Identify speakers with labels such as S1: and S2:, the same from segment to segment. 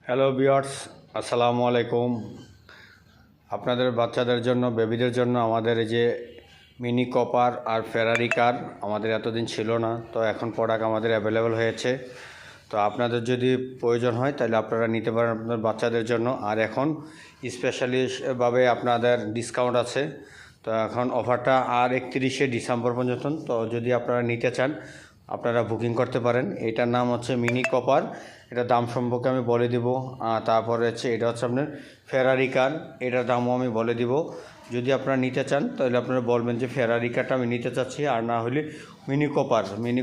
S1: Hello viewers, আসসালামু আলাইকুম। আপনাদের বাচ্চাদের জন্য, বেবিদের জন্য আমাদের এই যে মিনি কপার আর ফেরারি কার আমাদের এতদিন ছিল না, তো এখন প্রোডাক্ট আমাদের অ্যাভেলেবেল হয়েছে। তো আপনাদের যদি প্রয়োজন হয় তাহলে আপনারা নিতে পারেন আপনাদের বাচ্চাদের জন্য। আর এখন স্পেশালিভাবে আপনাদের ডিসকাউন্ট আছে। তো এখন অফারটা আর 31শে ডিসেম্বর পর্যন্ত। তো যদি আপনারা নিতে চান আপনারা বুকিং করতে পারেন। এটার নাম হচ্ছে মিনি কপার। এটা দাম সম্পর্কে আমি বলে দিব। তারপরে হচ্ছে এটা হচ্ছে আপনার ফেরারি কার, এটার দামও আমি বলে দিব। যদি আপনারা নিতে চান তাহলে আপনারা বলবেন যে ফেরারি কারটা আমি নিতে চাচ্ছি, আর না হলে মিনি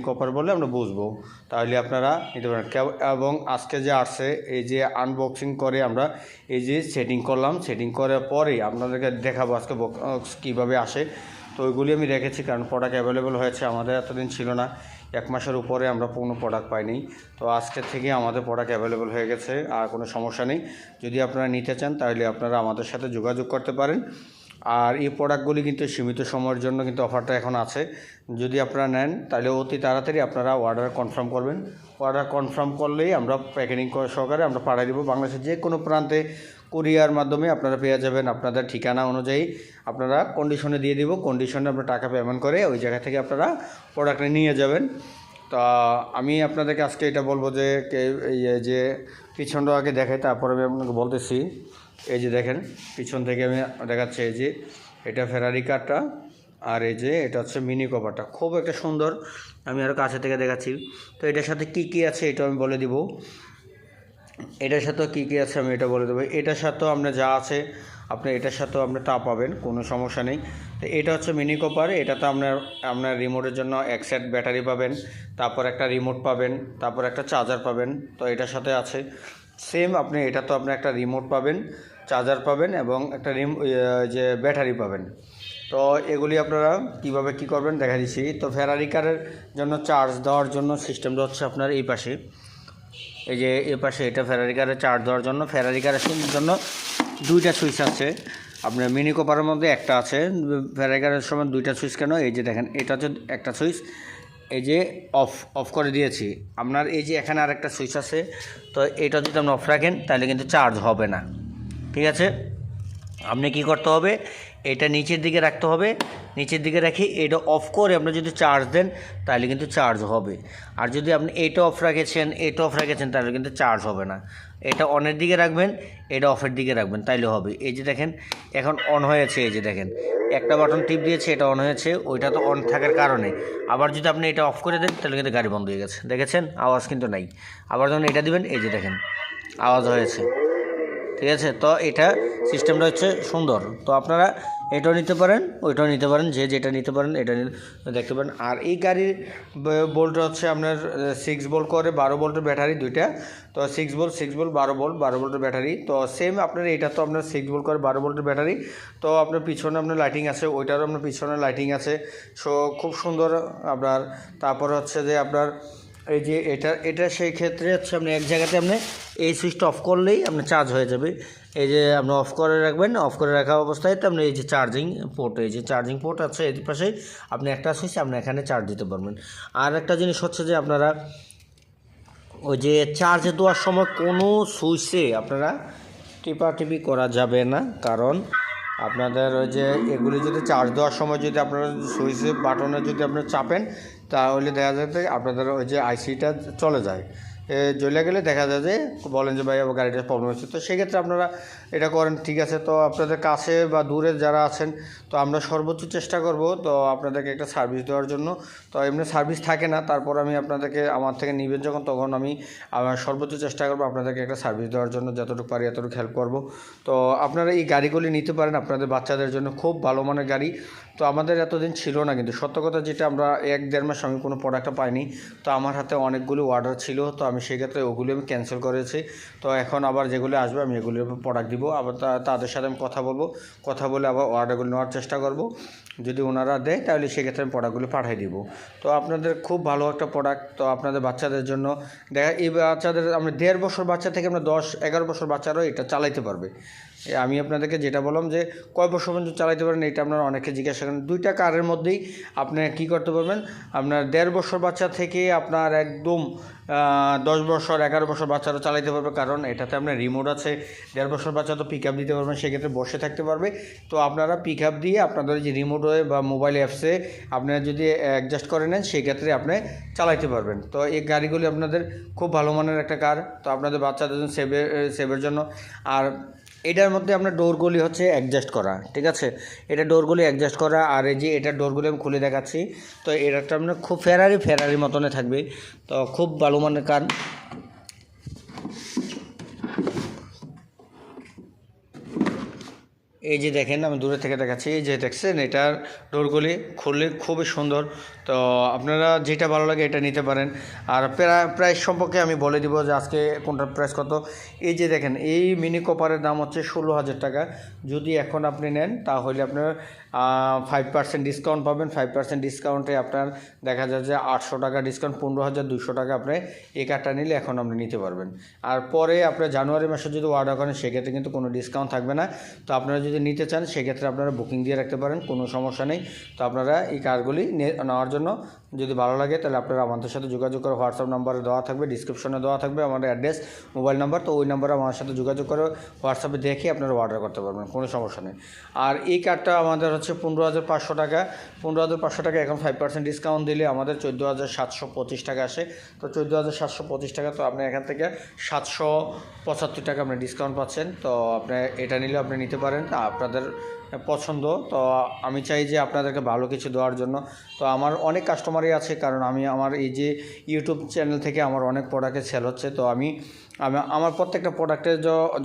S1: কপার বলে আমরা বুঝবো, তাহলে আপনারা নিতে পারেন। এবং আজকে যে আসছে এই যে আনবক্সিং করে আমরা এই যে সেটিং করলাম, সেটিং করার পরেই আপনাদেরকে দেখাবো আজকে কীভাবে আসে। তো ওইগুলি আমি রেখেছি কারণ প্রোডাক্ট অ্যাভেলেবেল হয়েছে, আমাদের এতদিন ছিল না, 1 মাসের উপরে আমরা কোনো প্রোডাক্ট পাইনি। তো আজকে থেকে আমাদের প্রোডাক্ট অ্যাভেলেবেল হয়ে গেছে, আর কোনো সমস্যা নেই। যদি আপনারা নিতে চান তাহলে আপনারা আমাদের সাথে যোগাযোগ করতে পারেন। আর এই প্রোডাক্টগুলি কিন্তু সীমিত সময়ের জন্য কিন্তু অফারটা এখন আছে। যদি আপনারা নেন তাহলে অতি তাড়াতাড়ি আপনারা অর্ডার কনফার্ম করবেন। অর্ডার কনফার্ম করলেই আমরা প্যাকেটিং সহকারে আমরা পাঠিয়ে দেবো বাংলাদেশের যে কোনো প্রান্তে। কুরিয়ার মাধ্যমে আপনারা পেয়ে যাবেন, আপনাদের ঠিকানা অনুযায়ী আপনারা কন্ডিশনে দিয়ে দিব। কন্ডিশনে আপনারা টাকা পেমেন্ট করে ওই জায়গা থেকে আপনারা প্রোডাক্টটা নিয়ে যাবেন। তা আমি আপনাদেরকে আজকে এটা বলবো যে এই যে পিছনটা আগে দেখাই, তারপরে আমি আপনাকে বলতেছি। এই যে দেখেন পিছন থেকে আমি দেখাচ্ছি, এই যে এটা ফেরারি কারটা, আর এই যে এটা হচ্ছে মিনি কভারটা, খুব একটা সুন্দর। আমি আরও কাছে থেকে দেখাচ্ছি। তো এটার সাথে কী আছে এটা আমি বলে দিব। এটার সাথেও কী আছে আমি এটা বলে দেবো। এটার সাথেও আপনার যা আছে আপনি এটার সাথেও আপনি তা পাবেন, কোনো সমস্যা নেই। তো এটা হচ্ছে মিনি কপার। এটাতে আপনার রিমোটের জন্য এক সেট ব্যাটারি পাবেন, তারপর একটা রিমোট পাবেন, তারপর একটা চার্জার পাবেন। তো এটার সাথে আছে সেম আপনি এটা তো আপনি একটা রিমোট পাবেন, চার্জার পাবেন এবং একটা যে ব্যাটারি পাবেন। তো এগুলি আপনারা কীভাবে কী করবেন দেখা দিচ্ছি। তো ফেরারি কারের জন্য চার্জ দেওয়ার জন্য সিস্টেমটা হচ্ছে আপনার এই পাশে, এই যে এ পাশে এটা ফেরারি কারে চার্জ দেওয়ার জন্য। ফেরারি কারের জন্য 2টা সুইচ আছে, আপনার মিনি কপারের মধ্যে একটা আছে। ফেরারি কারের সময় 2টা সুইচ কেন, এই যে দেখেন এটা হচ্ছে একটা সুইচ, এই যে অফ করে দিয়েছি। আপনার এই যে এখানে আরেকটা সুইচ আছে, তো এটা যদি আপনি অফ রাখেন তাহলে কিন্তু চার্জ হবে না, ঠিক আছে। আপনি কি করতে হবে, এটা নিচের দিকে রাখতে হবে, নিচের দিকে রাখি এটা অফ করে আপনি যদি চার্জ দেন তাহলে কিন্তু চার্জ হবে। আর যদি আপনি এটা অফ রেখেছেন তাহলে কিন্তু চার্জ হবে না। এটা অনের দিকে রাখবেন, এটা অফের দিকে রাখবেন, তাইলে হবে। এই যে দেখেন এখন অন হয়েছে, এই যে দেখেন একটা বাটন টিপ দিয়েছে, এটা অন হয়েছে, ওইটা তো অন থাকার কারণে। আবার যদি আপনি এটা অফ করে দেন তাহলে কিন্তু গাড়ি বন্ধ হয়ে গেছে, দেখেছেন আওয়াজ কিন্তু নাই। আবার যখন এটা দিবেন এই যে দেখেন আওয়াজ হয়েছে, ঠিক আছে। তো এটা সিস্টেমটা হচ্ছে সুন্দর। তো আপনারা এটাও নিতে পারেন, ওইটাও নিতে পারেন, যেটা নিতে পারেন এটা দেখতে পারেন। আর এই গাড়ির বোল্টটা হচ্ছে আপনার 6 ভোল্ট করে 12 ভোল্টের ব্যাটারি দুইটা। তো 6 ভোল্ট 12 ভোল্টের ব্যাটারি। তো সেম আপনার এটা তো আপনার 6 ভোল্ট করে 12 ভোল্টের ব্যাটারি। তো আপনার পিছনে আপনার লাইটিং আছে, ওইটারও আপনার পিছনে লাইটিং আছে। সো খুব সুন্দর আপনার। তারপর হচ্ছে যে আপনার এই যে এটা সেই ক্ষেত্রে হচ্ছে আপনি এক জায়গাতে আপনি এই সুইচটা অফ করলেই আপনার চার্জ হয়ে যাবে। এই যে আপনি অফ করে রাখবেন, অফ করে রাখা অবস্থায় তো আপনি এই যে চার্জিং পোর্ট আছে এর পাশেই, আপনি একটা সুইচ আপনি এখানে চার্জ দিতে পারবেন। আর একটা জিনিস হচ্ছে যে আপনারা ওই যে চার্জ দেওয়ার সময় কোনো সুইচে আপনারা টিপাটিপি করা যাবে না, কারণ আপনাদের ওই যে এগুলি যদি চার্জ দেওয়ার সময় যদি আপনারা সুইচের বাটনে যদি আপনারা চাপেন তাহলে দেখা যাবে আপনাদের ওই যে আইসিটা চলে যায়। জ্বলে গেলে দেখা যায় যে বলেন যে ভাই আমার গাড়িটার প্রবলেম হচ্ছে। তো সেক্ষেত্রে আপনারা এটা করেন, ঠিক আছে। তো আপনাদের কাছে বা দূরে যারা আছেন, তো আমরা সর্বোচ্চ চেষ্টা করব তো আপনাদেরকে একটা সার্ভিস দেওয়ার জন্য। তো এমনি সার্ভিস থাকে না, তারপর আমি আপনাদেরকে আমার থেকে নিবেন যখন, তখন আমি আমার সর্বোচ্চ চেষ্টা করব আপনাদেরকে একটা সার্ভিস দেওয়ার জন্য, যতটুকু পারি এতটুকু হেল্প করব। তো আপনারা এই গাড়িগুলি নিতে পারেন আপনাদের বাচ্চাদের জন্য, খুব ভালো মানের গাড়ি। তো আমাদের এতদিন ছিল না, কিন্তু সত্য কথা যেটা আমরা 1-1.5 মাস আমি কোনো প্রোডাক্টটা পাইনি। তো আমার হাতে অনেকগুলো অর্ডার ছিল, তো আমি সেক্ষেত্রে ওগুলি আমি ক্যান্সেল করেছি। তো এখন আবার যেগুলো আসবে আমি এগুলির প্রোডাক্ট দিব, আবার তাদের সাথে আমি কথা বলে আবার অর্ডারগুলো নেওয়ার চেষ্টা করব। যদি ওনারা দেয় তাহলে সেক্ষেত্রে আমি প্রোডাক্টগুলো পাঠিয়ে দিব। তো আপনাদের খুব ভালো একটা প্রোডাক্ট, তো আপনাদের বাচ্চাদের জন্য দেখা, এই বাচ্চাদের আমরা 1.5 বছর বাচ্চা থেকে আমরা 10-11 বছর বাচ্চারাও এটা চালাইতে পারবে। আমি আপনাদেরকে যেটা বললাম যে কয় বছর পর্যন্ত চালাতে পারেন, এটা আপনারা অনেকে জিজ্ঞাসা করেন। দুইটা কারের মধ্যেই আপনি কী করতে পারবেন, আপনার 1.5 বছর বাচ্চা থেকে আপনার একদম 10 বছর 11 বছর বাচ্চারা চালাতে পারবে, কারণ এটাতে আপনার রিমোট আছে। 1.5 বছর বাচ্চা তো পিক আপ দিতে পারবেন, সেক্ষেত্রে বসে থাকতে পারবে। তো আপনারা পিক আপ দিয়ে আপনাদের যে রিমোট হয়ে বা মোবাইল অ্যাপসে আপনারা যদি অ্যাডজাস্ট করে নেন, সেক্ষেত্রে আপনি চালাইতে পারবেন। তো এই গাড়িগুলি আপনাদের খুব ভালো মানের একটা কার, তো আপনাদের বাচ্চাদের জন্য সেভের জন্য। আর এটার মধ্যে আপনার ডোরগুলি হচ্ছে অ্যাডজাস্ট করা, ঠিক আছে, এটা ডোরগুলি অ্যাডজাস্ট করা। আর এই যে এটা ডোরগুলি আমি খুলে দেখাচ্ছি, তো এটা আপনার খুব ফেরারি মতনে থাকবে, তো খুব ভালো মানের কার। এই যে দেখেন, আমি দূরে থেকে দেখাচ্ছি, এই যে দেখছেন এটার ডোরগুলি খুললে খুবই সুন্দর। তো আপনারা যেটা ভালো লাগে এটা নিতে পারেন। আর প্রাইস সম্পর্কে আমি বলে দিব যে আজকে কোনটার প্রাইস কত। এই যে দেখেন, এই মিনি কপারের দাম হচ্ছে 16,000 টাকা। যদি এখন আপনি নেন তাহলে আপনার 5% ডিসকাউন্ট পাবেন। 5% ডিসকাউন্টে আপনার দেখা যায় যে 800 টাকা ডিসকাউন্ট, 15,200 টাকা আপনি এই কার্ডটা নিলে এখন আপনি নিতে পারবেন। আর পরে আপনার জানুয়ারি মাসে যদি অর্ডার করেন, সেক্ষেত্রে কিন্তু কোনো ডিসকাউন্ট থাকবে না। তো আপনারা যদি নিতে চান, সেক্ষেত্রে আপনারা বুকিং দিয়ে রাখতে পারেন, কোনো সমস্যা নেই। তো আপনারা এই কারগুলি নেওয়ার জন্য যদি ভালো লাগে, তাহলে আপনারা আমাদের সাথে যোগাযোগ করে, হোয়াটসঅ্যাপ নাম্বারে দেওয়া থাকবে, ডিসক্রিপশনে দেওয়া থাকবে আমাদের অ্যাড্রেস, মোবাইল নাম্বার। তো ওই নাম্বারে আমার সাথে যোগাযোগ করে হোয়াটসঅ্যাপে দেখে আপনারা অর্ডার করতে পারবেন, কোনো সমস্যা নেই। আর এই কার্ডটা আমাদের হচ্ছে 15,500 টাকা। 15,500 টাকা এখন 5% ডিসকাউন্ট দিলে আমাদের 14,725 টাকা আসে। তো 14,725 টাকা, তো আপনি এখান থেকে 775 টাকা আপনি ডিসকাউন্ট পাচ্ছেন। তো আপনি এটা নিলে আপনি নিতে পারেন, আপনাদের পছন্দ। তো আমি চাই যে আপনাদেরকে ভালো কিছু দেওয়ার জন্য। তো আমার অনেক কাস্টমারই আছে, কারণ আমি আমার এই যে ইউটিউব চ্যানেল থেকে আমার অনেক প্রোডাক্টের সেল হচ্ছে। তো আমি আমার প্রত্যেকটা প্রোডাক্টের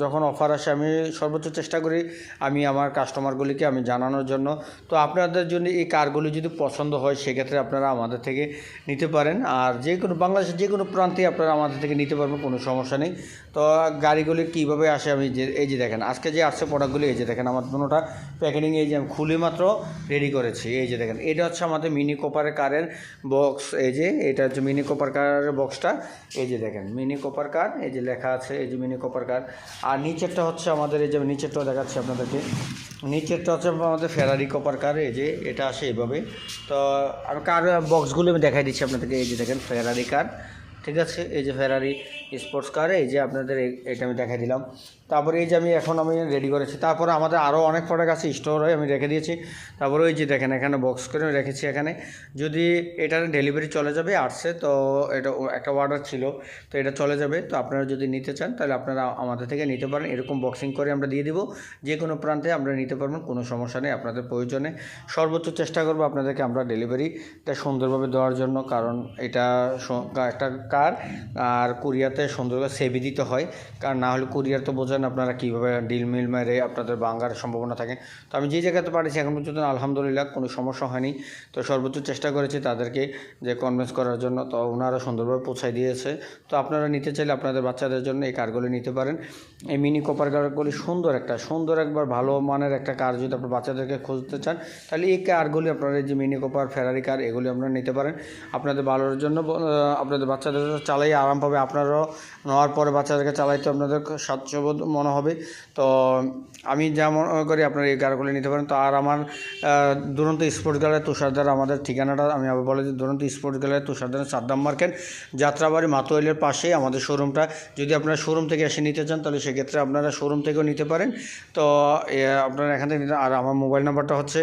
S1: যখন অফার আসে, আমি সর্বোচ্চ চেষ্টা করি আমি আমার কাস্টমারগুলিকে আমি জানানোর জন্য। তো আপনাদের জন্য এই কারগুলি যদি পছন্দ হয়, সেক্ষেত্রে আপনারা আমাদের থেকে নিতে পারেন। আর যে কোনো বাংলাদেশের যে কোনো প্রান্তে আপনারা আমাদের থেকে নিতে পারবেন, কোনো সমস্যা নেই। তো গাড়িগুলি কীভাবে আসে, আমি এই যে দেখেন আজকে যে আসছে প্রোডাক্টগুলি, এই যে দেখেন আমার দুটোটা প্যাকেটিং, এই যে আমি খুলে মাত্র রেডি করেছি। এই যে দেখেন, এটা হচ্ছে আমাদের মিনি কপার কারের বক্স। এই যে এটা হচ্ছে মিনি কপার কারের বক্সটা। এই যে দেখেন মিনি কপার কার, এই যে লেখা আছে, এই যে মিনি কপার কার। আর নিচেরটা হচ্ছে আমাদের, এই যে নিচেরটাও দেখাচ্ছি আপনাদেরকে, নিচেরটা হচ্ছে আমাদের ফেরারি কপার কার। এই যে এটা আসে এইভাবে। তো আমি কার বক্সগুলো আমি দেখাই দিচ্ছি আপনাদেরকে। এই যে দেখেন ফেরারি কার, ঠিক আছে, এই যে ফেরারি স্পোর্টস কার, এই যে আপনাদের এটা আমি দেখাই দিলাম। তারপরে এই যে আমি রেডি করেছি। তারপরে আমাদের আরও অনেক প্রোডাক্ট আছে, স্টোর হয়ে আমি রেখে দিয়েছি। তারপরে ওই যে দেখেন এখানে বক্স করে আমি রেখেছি এখানে। যদি এটার ডেলিভারি চলে যাবে আসছে, তো এটা একটা অর্ডার ছিল, তো এটা চলে যাবে। তো আপনারা যদি নিতে চান, তাহলে আপনারা আমাদের থেকে নিতে পারেন। এরকম বক্সিং করে আমরা দিয়ে দিব, যে কোনো প্রান্তে আপনারা নিতে পারবেন, কোনো সমস্যা নেই। আপনাদের প্রয়োজনে সর্বোচ্চ চেষ্টা করবো আপনাদেরকে আমরা ডেলিভারিটা সুন্দরভাবে দেওয়ার জন্য, কারণ এটা একটা কার, আর কুরিয়াতে সুন্দরভাবে সেভি দিতে হয়, কারণ না হলে কুরিয়ার তো বোঝেন আপনারা কীভাবে ডিল মিল মেরে আপনাদের ভাঙার সম্ভাবনা থাকে। তো আমি যে জায়গাতে পাঠিয়েছি এখন পর্যন্ত আলহামদুলিল্লাহ কোনো সমস্যা হয়নি। তো সর্বোচ্চ চেষ্টা করেছি তাদেরকে যে কনভিন্স করার জন্য, তো ওনারা সুন্দরভাবে পৌঁছায় দিয়েছে। তো আপনারা নিতে চাইলে আপনাদের বাচ্চাদের জন্য এই কারগুলি নিতে পারেন। এই মিনি কপার কারগুলি সুন্দর একবার ভালো মানের একটা কার যদি আপনার বাচ্চাদেরকে খুঁজতে চান, তাহলে এই কারগুলি আপনারা, এই যে মিনি কপার ফেরারি কার, এগুলি আপনারা নিতে পারেন আপনাদের ভালোর জন্য। আপনাদের বাচ্চাদের চালাই আরাম পাবে, আপনারাও নেওয়ার পরে বাচ্চাদেরকে চালাইতে আপনাদের স্বাচ্ছন্দ্য মনে হবে। তো আমি যেমন করি আপনারা এই কারগুলি নিতে পারেন। তো আর আমার দুরন্ত স্পোর্টস গ্যালারি তুষারদার, আমাদের ঠিকানাটা আমি আবার বলে দিই, দুরন্ত স্পোর্টস গ্যালারি তুষারদার, সাদ্দাম মার্কেট, যাত্রাবাড়ি, মাতোয়াইলের পাশেই আমাদের শোরুমটা। যদি আপনারা শোরুম থেকে এসে নিতে চান, তাহলে সেক্ষেত্রে আপনারা শোরুম থেকেও নিতে পারেন। তো আপনারা এখান থেকে নিতে। আর আমার মোবাইল নাম্বারটা হচ্ছে,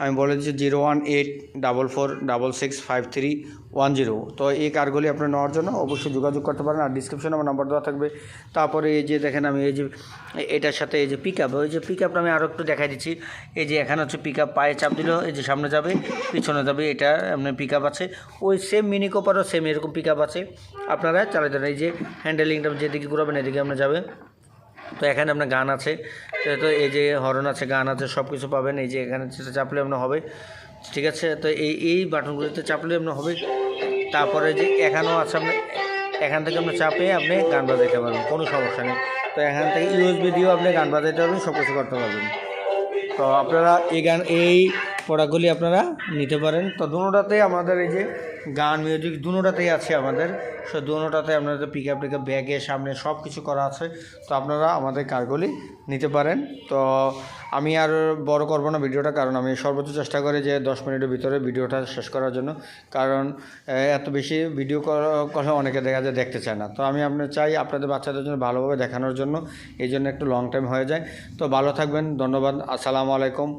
S1: আমি বলে দিচ্ছি, 01844465310। তো এই কারগুলি আপনার নেওয়ার জন্য অবশ্যই যোগাযোগ করতে পারেন। আর ডিসক্রিপশনে আমার নাম্বার দেওয়া থাকবে। তারপরে এই যে দেখেন, আমি এই যে এটার সাথে এই যে পিক আপ, ওই যে পিক আপটা আমি আরও একটু দেখাই দিচ্ছি। এই যে এখানে হচ্ছে পিক আপ, পায়ে চাপ দিলেও এই যে সামনে যাবে, পিছনে যাবে, এটা আপনার পিক আপ আছে। ওই সেম মিনি কোপারও সেম এরকম পিক আপ আছে, আপনারা চালাতে পারেন। এই যে হ্যান্ডেলিংটা যেদিকে ঘুরাবেন এদিকে আপনার যাবে। তো এখানে আপনার গান আছে, তো এই যে হর্ন আছে, গান আছে, সব কিছু পাবেন। এই যে এখানে চাপলে আপনার হবে, ঠিক আছে। তো এই বাটনগুলিতে চাপলে আপনার হবে। তারপরে যে এখানেও আছে, আপনি এখান থেকে আপনি চাপে আপনি গান বাজাইতে পারবেন, কোনো সমস্যা নেই। তো এখান থেকে ইউএসবি দিয়েও আপনি গান বাজাইতে পারবেন, সব কিছু করতে পারবেন। তো আপনারা এই প্রোডাক্টগুলি আপনারা নিতে পারেন। তো দুটোতেই আমাদের এই যে গান মিউজিক দুটোটাতেই আছে আমাদের। সো দুটোটাতে আপনাদের পিক আপ ব্যাগে সামনে সব কিছু করা আছে। তো আপনারা আমাদের কারগুলি নিতে পারেন। তো আমি আর বড় করবো না ভিডিওটা, কারণ আমি সর্বোচ্চ চেষ্টা করি যে 10 মিনিটের ভিতরে ভিডিওটা শেষ করার জন্য, কারণ এত বেশি ভিডিও করলে অনেকে দেখা যায় দেখতে চায় না। তো আমি চাই আপনাদের বাচ্চাদের জন্য ভালোভাবে দেখানোর জন্য, এই জন্য একটু লং টাইম হয়ে যায়। তো ভালো থাকবেন, ধন্যবাদ, আসসালামু আলাইকুম।